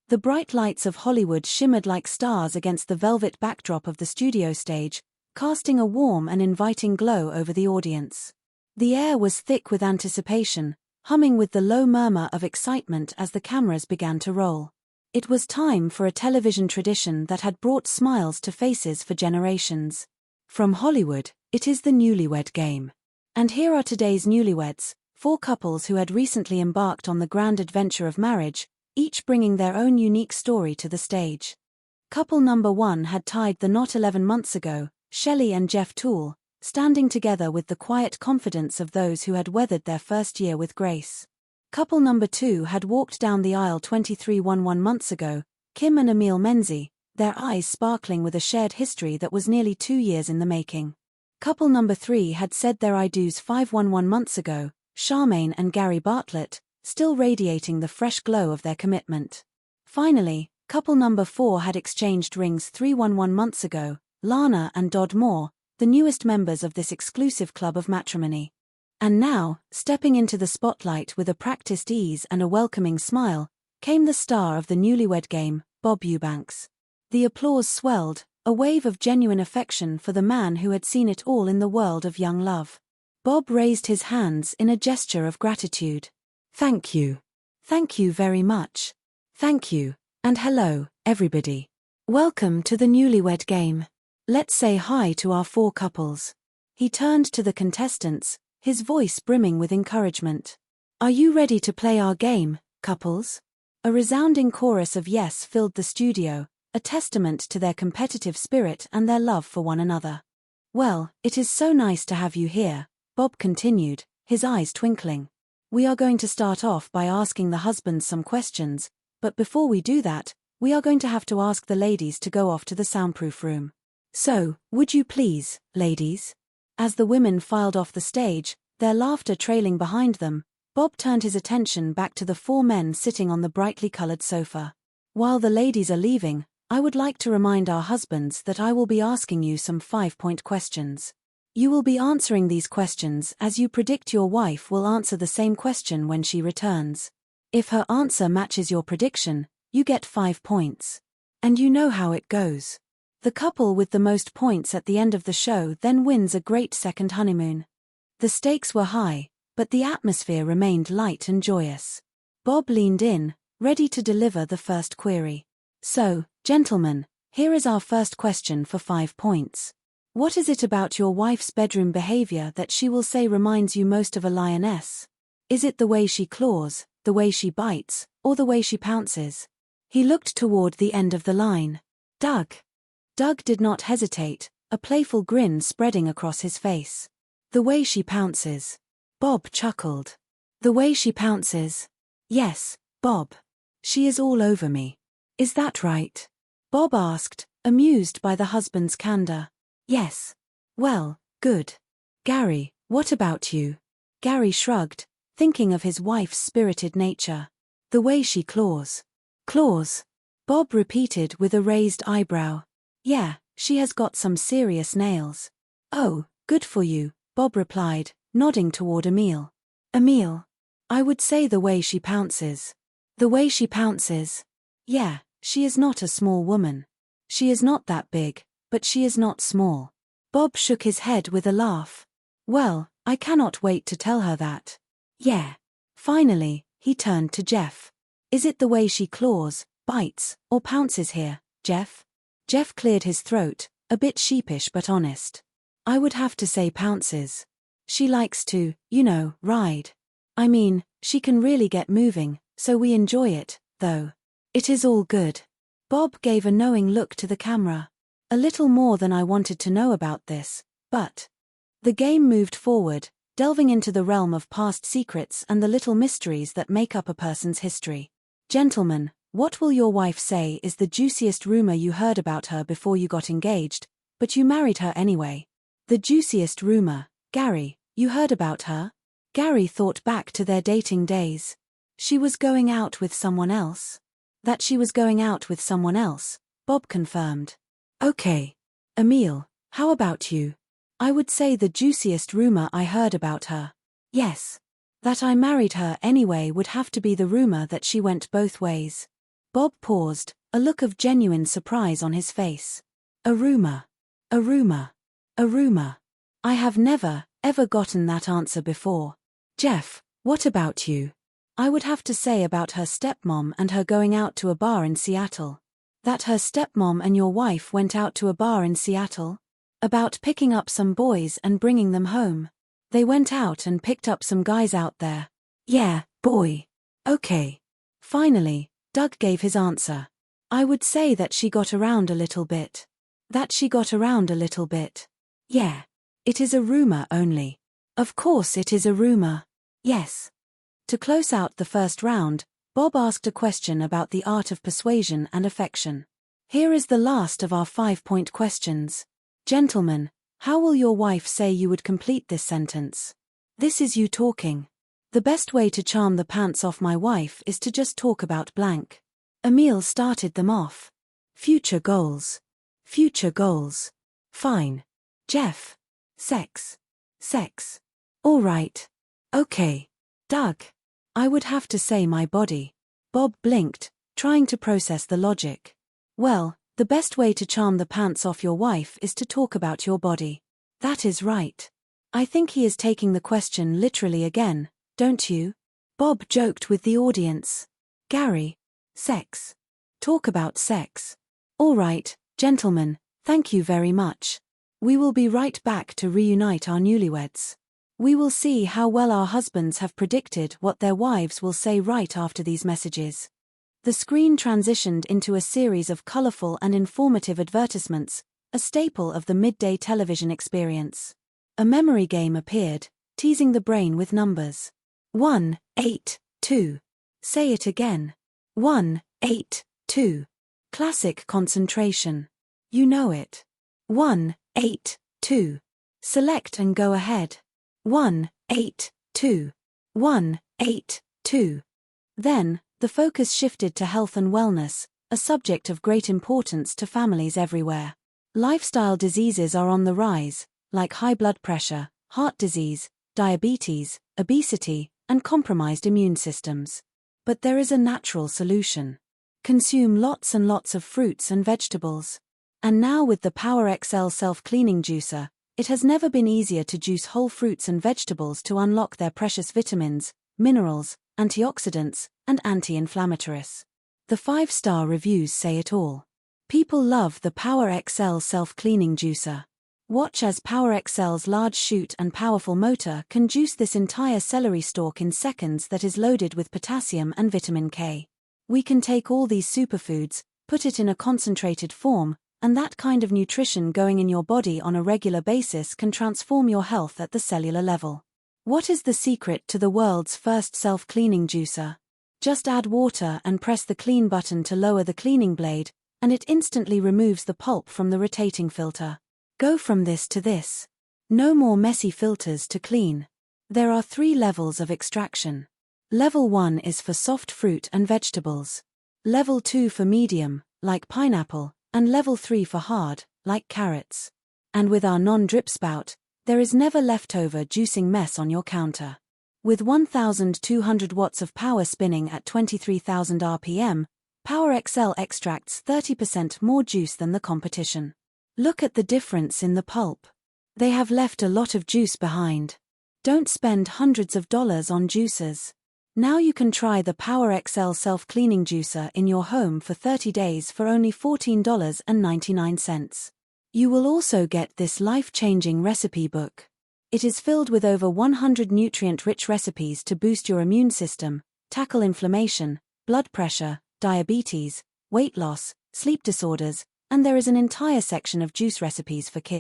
The bright lights of Hollywood shimmered like stars against the velvet backdrop of the studio stage, casting a warm and inviting glow over the audience. The air was thick with anticipation, humming with the low murmur of excitement as the cameras began to roll. It was time for a television tradition that had brought smiles to faces for generations. From Hollywood, it is the Newlywed Game. And here are today's newlyweds, 4 couples who had recently embarked on the grand adventure of marriage, each bringing their own unique story to the stage. Couple number 1 had tied the knot 11 months ago, Shelley and Jeff Toole, standing together with the quiet confidence of those who had weathered their first year with grace. Couple number 2 had walked down the aisle 23 months ago, Kim and Emil Menzies, their eyes sparkling with a shared history that was nearly 2 years in the making. Couple number 3 had said their I do's 5 months ago, Charmaine and Gary Bartlett, still radiating the fresh glow of their commitment. Finally, couple number 4 had exchanged rings 3 months ago, Lana and Dodd Moore, the newest members of this exclusive club of matrimony. And now, stepping into the spotlight with a practiced ease and a welcoming smile, came the star of the Newlywed Game, Bob Eubanks. The applause swelled, a wave of genuine affection for the man who had seen it all in the world of young love. Bob raised his hands in a gesture of gratitude. Thank you. Thank you very much. Thank you, and hello, everybody. Welcome to the Newlywed Game. Let's say hi to our 4 couples. He turned to the contestants, his voice brimming with encouragement. Are you ready to play our game, couples? A resounding chorus of yes filled the studio, a testament to their competitive spirit and their love for one another. Well, it is so nice to have you here, Bob continued, his eyes twinkling. We are going to start off by asking the husbands some questions, but before we do that, we are going to have to ask the ladies to go off to the soundproof room. So, would you please, ladies? As the women filed off the stage, their laughter trailing behind them, Bob turned his attention back to the 4 men sitting on the brightly colored sofa. While the ladies are leaving, I would like to remind our husbands that I will be asking you some 5-point questions. You will be answering these questions as you predict your wife will answer the same question when she returns. If her answer matches your prediction, you get 5 points. And you know how it goes. The couple with the most points at the end of the show then wins a great second honeymoon. The stakes were high, but the atmosphere remained light and joyous. Bob leaned in, ready to deliver the first query. So, gentlemen, here is our first question for 5 points. What is it about your wife's bedroom behavior that she will say reminds you most of a lioness? Is it the way she claws, the way she bites, or the way she pounces? He looked toward the end of the line. Doug. Doug did not hesitate, a playful grin spreading across his face. The way she pounces. Bob chuckled. The way she pounces. Yes, Bob. She is all over me. Is that right? Bob asked, amused by the husband's candor. Yes. Well, good. Gary, what about you? Gary shrugged, thinking of his wife's spirited nature. The way she claws. Claws. Bob repeated with a raised eyebrow. Yeah, she has got some serious nails. Oh, good for you, Bob replied, nodding toward Emil. Emil. I would say the way she pounces. The way she pounces. Yeah, she is not a small woman. She is not that big, but she is not small. Bob shook his head with a laugh. Well, I cannot wait to tell her that. Yeah. Finally, he turned to Jeff. Is it the way she claws, bites, or pounces here, Jeff? Jeff cleared his throat, a bit sheepish but honest. I would have to say pounces. She likes to, ride. I mean, she can really get moving, so we enjoy it, though. It is all good. Bob gave a knowing look to the camera. A little more than I wanted to know about this, but... The game moved forward, delving into the realm of past secrets and the little mysteries that make up a person's history. Gentlemen, what will your wife say is the juiciest rumor you heard about her before you got engaged, but you married her anyway? The juiciest rumor, Gary, you heard about her? Gary thought back to their dating days. She was going out with someone else. That she was going out with someone else, Bob confirmed. Okay. Emil, how about you? I would say the juiciest rumor I heard about her. Yes. That I married her anyway would have to be the rumor that she went both ways. Bob paused, a look of genuine surprise on his face. A rumor. A rumor. A rumor. I have never, ever gotten that answer before. Jeff, what about you? I would have to say about her stepmom and her going out to a bar in Seattle. That her stepmom and your wife went out to a bar in Seattle? About picking up some boys and bringing them home. They went out and picked up some guys out there. Yeah, boy. Okay. Finally, Doug gave his answer. I would say that she got around a little bit. That she got around a little bit. Yeah. It is a rumor only. Of course it is a rumor. Yes. To close out the first round, Bob asked a question about the art of persuasion and affection. Here is the last of our 5-point questions. Gentlemen, how will your wife say you would complete this sentence? This is you talking. The best way to charm the pants off my wife is to just talk about blank. Emil started them off. Future goals. Future goals. Fine. Jeff. Sex. Sex. All right. Okay. Doug. I would have to say my body. Bob blinked, trying to process the logic. Well, the best way to charm the pants off your wife is to talk about your body. That is right. I think he is taking the question literally again, don't you? Bob joked with the audience. Gary. Sex. Talk about sex. All right, gentlemen, thank you very much. We will be right back to reunite our newlyweds. We will see how well our husbands have predicted what their wives will say right after these messages. The screen transitioned into a series of colorful and informative advertisements, a staple of the midday television experience. A memory game appeared, teasing the brain with numbers. 1, 8, 2. Say it again. 1, 8, 2. Classic concentration. You know it. 1, 8, 2. Select and go ahead. 1, 8, 2. 1, 8, 2. Then, the focus shifted to health and wellness, a subject of great importance to families everywhere. Lifestyle diseases are on the rise, like high blood pressure, heart disease, diabetes, obesity, and compromised immune systems. But there is a natural solution. Consume lots and lots of fruits and vegetables. And now with the Power XL self-cleaning juicer, it has never been easier to juice whole fruits and vegetables to unlock their precious vitamins, minerals, antioxidants, and anti-inflammatories. The 5-star reviews say it all. People love the Power XL self-cleaning juicer. Watch as Power XL's large chute and powerful motor can juice this entire celery stalk in seconds that is loaded with potassium and vitamin K. We can take all these superfoods, put it in a concentrated form, and that kind of nutrition going in your body on a regular basis can transform your health at the cellular level. What is the secret to the world's first self-cleaning juicer? Just add water and press the clean button to lower the cleaning blade, and it instantly removes the pulp from the rotating filter. Go from this to this. No more messy filters to clean. There are 3 levels of extraction. Level 1 is for soft fruit and vegetables. Level 2 for medium, like pineapple, and level 3 for hard, like carrots. And with our non-drip spout, there is never leftover juicing mess on your counter. With 1,200 watts of power spinning at 23,000 RPM, Power XL extracts 30% more juice than the competition. Look at the difference in the pulp. They have left a lot of juice behind. Don't spend hundreds of dollars on juicers. Now you can try the Power XL self-cleaning juicer in your home for 30 days for only $14.99. You will also get this life-changing recipe book. It is filled with over 100 nutrient-rich recipes to boost your immune system, tackle inflammation, blood pressure, diabetes, weight loss, sleep disorders, and there is an entire section of juice recipes for kids.